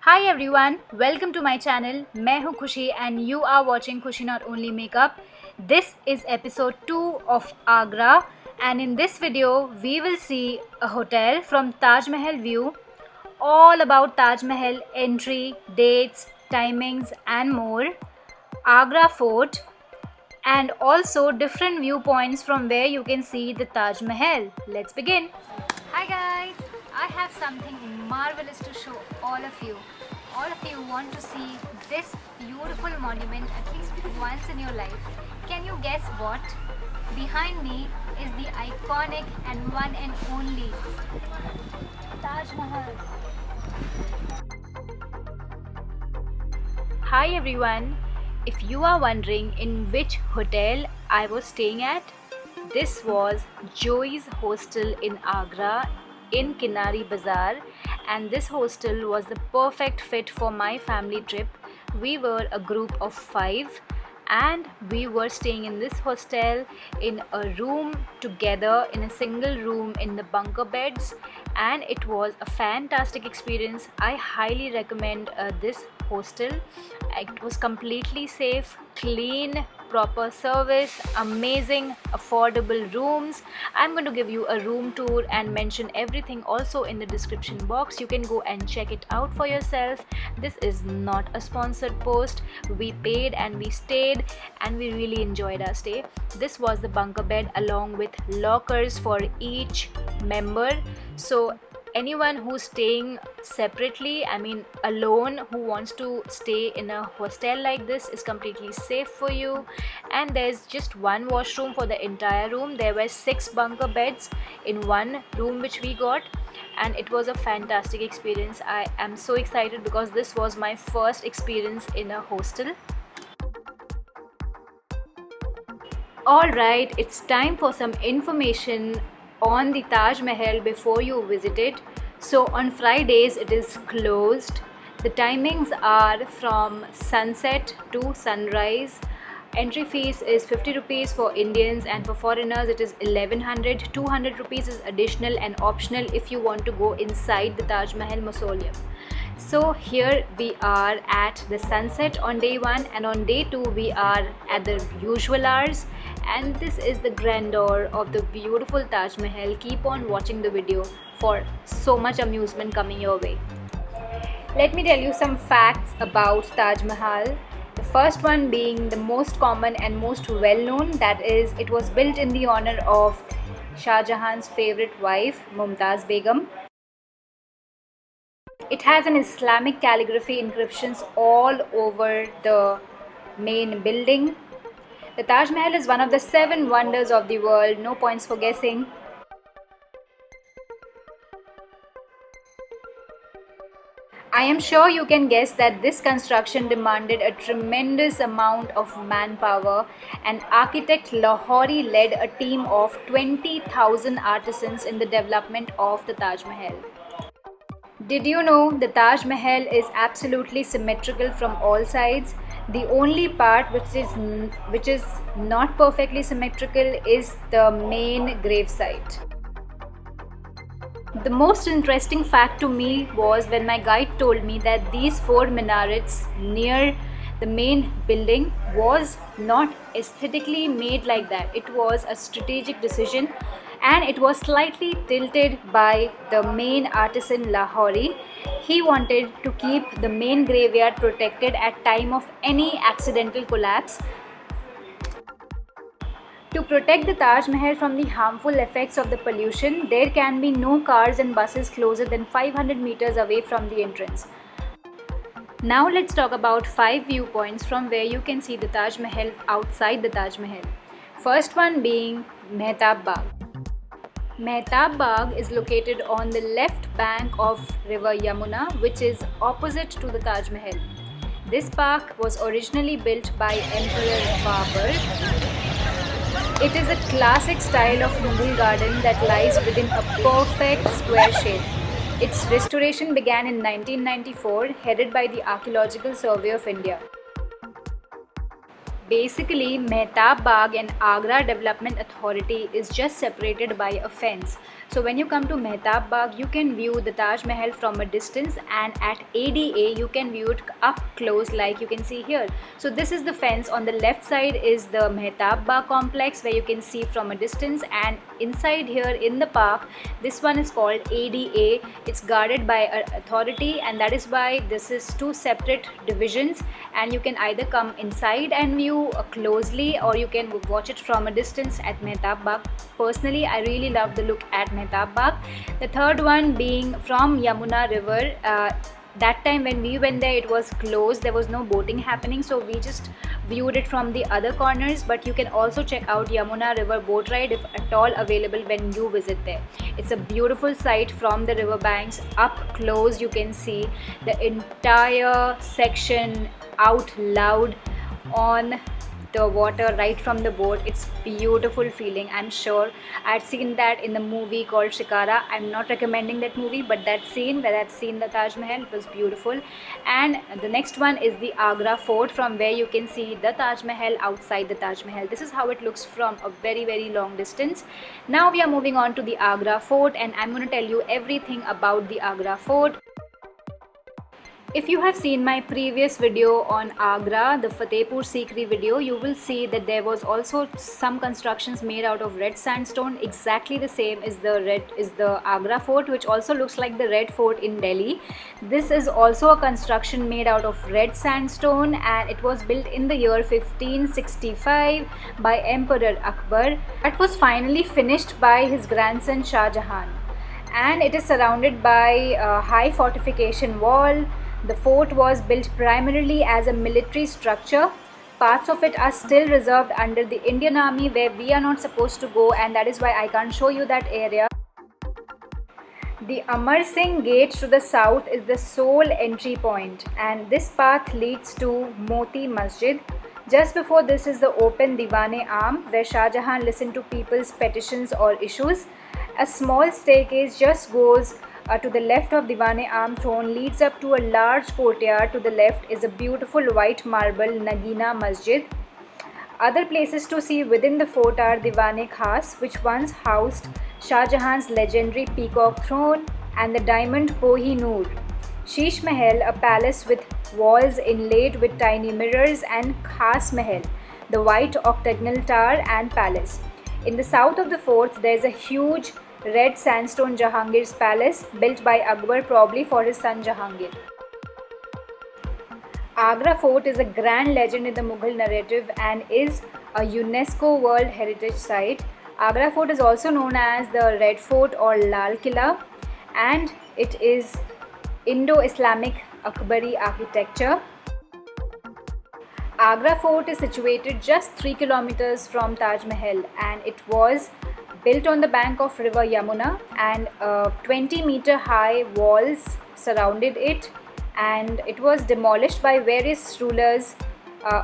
Hi everyone, welcome to my channel. मैं हूँ खुशी and you are watching Khushi NotOnlyMakeup. This is episode 2 of Agra and in this video we will see a hotel from Taj Mahal view, all about Taj Mahal entry, dates, timings and more, Agra Fort and also different viewpoints from where you can see the Taj Mahal. Let's begin. Hi guys, I have something marvelous to show all of you. All of you want to see this beautiful monument at least once in your life. Can you guess what? Behind me is the iconic and one and only Taj Mahal. Hi everyone, if you are wondering in which hotel I was staying at, this was Joey's Hostel in Agra in Kinari Bazar, and this hostel was the perfect fit for my family trip. We were a group of 5 and we were staying in this hostel in a room together, in a single room in the bunker beds, and it was a fantastic experience. I highly recommend this hostel. It was completely safe, clean, proper service, amazing affordable rooms. I'm going to give you a room tour and mention everything also in the description box. You can go and check it out for yourself. This is not a sponsored post. We paid and we stayed and we really enjoyed our stay. This was the bunker bed along with lockers for each member. So anyone who's staying separately, alone, who wants to stay in a hostel like this is completely safe for you. And there's just one washroom for the entire room. There were 6 bunker beds in one room which we got, and it was a fantastic experience. I am so excited because this was my first experience in a hostel. Alright, it's time for some information on the Taj Mahal before you visit it. So on Fridays it is closed. The timings are from sunset to sunrise. Entry fees is 50 rupees for Indians and for foreigners it is 1100. 200 rupees is additional and optional if you want to go inside the Taj Mahal mausoleum. So here we are at the sunset on day 1, and on day 2 we are at the usual hours, and this is the grandeur of the beautiful Taj Mahal. Keep on watching the video for so much amusement coming your way. Let me tell you some facts about Taj Mahal. The first one being the most common and most well known, that is, it was built in the honor of Shah Jahan's favorite wife Mumtaz Begum. It has an Islamic calligraphy inscriptions all over the main building. The Taj Mahal is one of the 7 wonders of the world. No points for guessing. I am sure you can guess that this construction demanded a tremendous amount of manpower, and architect Lahori led a team of 20,000 artisans in the development of the Taj Mahal. Did you know the Taj Mahal is absolutely symmetrical from all sides? The only part which is not perfectly symmetrical is the main gravesite. The most interesting fact to me was when my guide told me that these 4 minarets near the main building was not aesthetically made like that. It was a strategic decision, and it was slightly tilted by the main artisan Lahori. He wanted to keep the main graveyard protected at time of any accidental collapse. To protect the Taj Mahal from the harmful effects of the pollution, there can be no cars and buses closer than 500 meters away from the entrance. Now let's talk about 5 viewpoints from where you can see the Taj Mahal outside the Taj Mahal. First one being Mehtab Bagh. Mehtab Bagh is located on the left bank of river Yamuna, which is opposite to the Taj Mahal. This park was originally built by Emperor Babur. It is a classic style of Mughal garden that lies within a perfect square shape. Its restoration began in 1994, headed by the Archaeological Survey of India. Basically, Mehtab Bagh and Agra Development Authority is just separated by a fence. So when you come to Mehtab Bagh, you can view the Taj Mahal from a distance, and at ADA you can view it up close like you can see here. So this is the fence. On the left side is the Mehtab Bagh complex where you can see from a distance, and inside here in the park, this one is called ADA. It's guarded by an authority, and that is why this is two separate divisions, and you can either come inside and view closely, or you can watch it from a distance at Mehtab Bagh. Personally, I really love the look at Mehtab Bagh. The third one being from Yamuna River. That time when we went there, it was closed, there was no boating happening, so we just viewed it from the other corners. But you can also check out Yamuna River boat ride if at all available when you visit there. It's a beautiful sight from the river banks. Up close you can see the entire section out loud on the water right from the boat. It's beautiful feeling. I'm sure I'd seen that in the movie called Shikara. I'm not recommending that movie, but that scene where I've seen the Taj Mahal, it was beautiful. And the next one is the Agra Fort, from where you can see the Taj Mahal outside the Taj Mahal. This is how it looks from a very long distance. Now we are moving on to the Agra Fort, and I'm going to tell you everything about the Agra Fort. If you have seen my previous video on Agra, the Fatehpur Sikri video, you will see that there was also some constructions made out of red sandstone. Exactly the same is the Agra Fort, which also looks like the Red Fort in Delhi. This is also a construction made out of red sandstone, and it was built in the year 1565 by Emperor Akbar. It was finally finished by his grandson Shah Jahan, and it is surrounded by a high fortification wall. The fort was built primarily as a military structure. Parts of it are still reserved under the Indian Army, where we are not supposed to go, and that is why I can't show you that area. The Amar Singh Gate to the south is the sole entry point, and this path leads to Moti Masjid. Just before this is the open Diwan-e-Aam, where Shah Jahan listened to people's petitions or issues. A small staircase just goes to the left of Diwan-e-Aam throne, leads up to a large courtyard. To the left is a beautiful white marble Nagina Masjid. Other places to see within the fort are Diwan-e-Khas, which once housed Shah Jahan's legendary peacock throne, and the diamond Koh-i-Noor. Sheesh Mahal, a palace with walls inlaid with tiny mirrors, and Khas Mahal, the white octagonal tower and palace. In the south of the fort, there is a huge red sandstone Jahangir's palace, built by Akbar probably for his son Jahangir. Agra Fort is a grand legend in the Mughal narrative and is a UNESCO World Heritage Site. Agra Fort is also known as the Red Fort or Lal Killa, and it is Indo-Islamic Akbari architecture. Agra Fort is situated just 3 kilometers from Taj Mahal, and it was built on the bank of river Yamuna, and 20-meter high walls surrounded it, and it was demolished by various rulers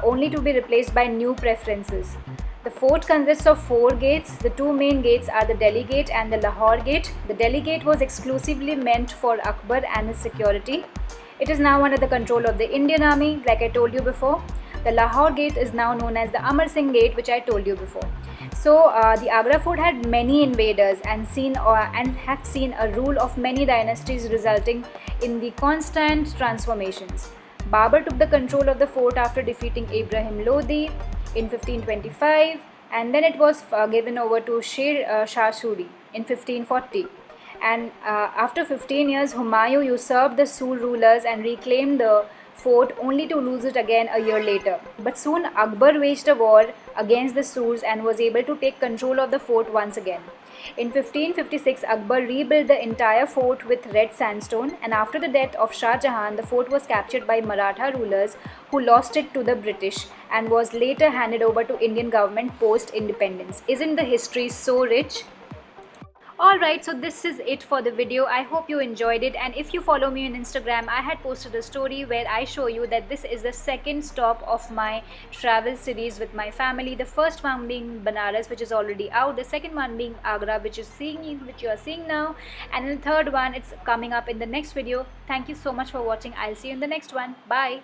only to be replaced by new preferences. The fort consists of 4 gates. The 2 main gates are the Delhi Gate and the Lahore Gate. The Delhi Gate was exclusively meant for Akbar and his security. It is now under the control of the Indian Army, like I told you before. The Lahore Gate is now known as the Amar Singh Gate, which I told you before. So the Agra Fort had many invaders and had seen a rule of many dynasties, resulting in the constant transformations. Babur took the control of the fort after defeating Ibrahim Lodi in 1525, and then it was given over to Shah Suri in 1540. And after 15 years, Humayun usurped the Sur rulers and reclaimed the fort, only to lose it again a year later. But soon Akbar waged a war against the Surs and was able to take control of the fort once again. In 1556, Akbar rebuilt the entire fort with red sandstone, and after the death of Shah Jahan, the fort was captured by Maratha rulers who lost it to the British and was later handed over to Indian government post-independence. Isn't the history so rich? Alright, so this is it for the video. I hope you enjoyed it, and if you follow me on Instagram, I had posted a story where I show you that this is the second stop of my travel series with my family. The first one being Banaras, which is already out. The second one being Agra, which you are seeing now. And the third one, it's coming up in the next video. Thank you so much for watching. I'll see you in the next one. Bye.